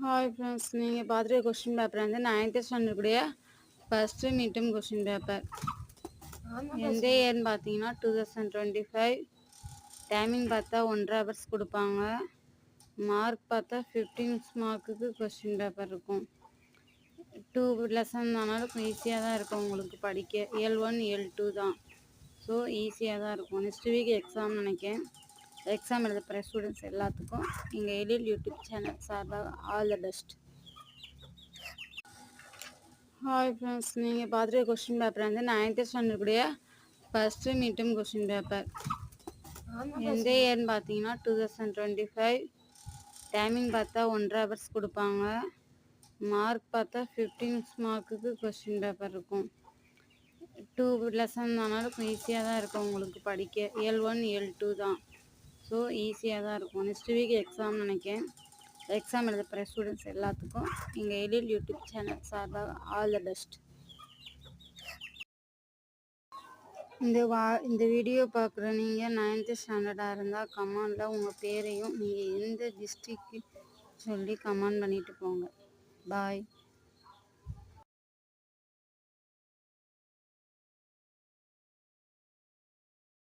Hi friends, நீங்கள் பார்த்துட்டு question paper வந்து 9th ஸ்டாண்டர்ட் கூடிய ஃபஸ்ட்டு மீட்டம் கொஸ்டின் பேப்பர். எந்த இயர்னு பார்த்தீங்கன்னா 2025. டைமிங் பார்த்தா 1.5 ஹவர்ஸ் கொடுப்பாங்க. மார்க் பார்த்தா 15 மார்க்குக்கு கொஸ்டின் பேப்பர் இருக்கும். 2 லெசன் தானாலும் ஈஸியாக தான் இருக்கும் உங்களுக்கு படிக்க. L1 L2 தான், ஸோ ஈஸியாக தான் இருக்கும். நெக்ஸ்ட் வீக் எக்ஸாம் நினைக்கிறேன். எக்ஸாம் எழுத போகிற ஸ்டூடெண்ட்ஸ் எல்லாத்துக்கும் எங்கள் எழில் யூடியூப் சேனல் சார்பாக all the best. Hi friends, நீங்கள் பார்த்துட்டு கொஸ்டின் பேப்பர் வந்து 9th ஸ்டாண்டர்ட் கூடிய ஃபஸ்ட்டு மீட்டம் கொஸ்டின் பேப்பர். எந்த இயர்னு பார்த்தீங்கன்னா 2025. டைமிங் பார்த்தா 1.5 ஹவர்ஸ் கொடுப்பாங்க. மார்க் பார்த்தா 15 மார்க்குக்கு கொஸ்டின் பேப்பர் இருக்கும். 2 லெசன் தானாலும் ஈஸியாக தான் இருக்கும் உங்களுக்கு படிக்க. L1 L2 தான், ஸோ ஈஸியாக தான் இருக்கும். நெக்ஸ்ட் வீக் எக்ஸாம் நினைக்கிறேன். எக்ஸாம் எழுத போகிற ஸ்டூடெண்ட்ஸ் எல்லாத்துக்கும் எங்கள் எழில் யூடியூப் சேனல் சார்பாக ஆல் த பெஸ்ட். இந்த வீடியோ பார்க்குற நீங்கள் 9th ஸ்டாண்டர்டாக இருந்தால் கமெண்டில் உங்கள் பேரையும் நீங்கள் எந்த டிஸ்ட்ரிக்ட் சொல்லி கமெண்ட் பண்ணிட்டு போங்க. பாய்.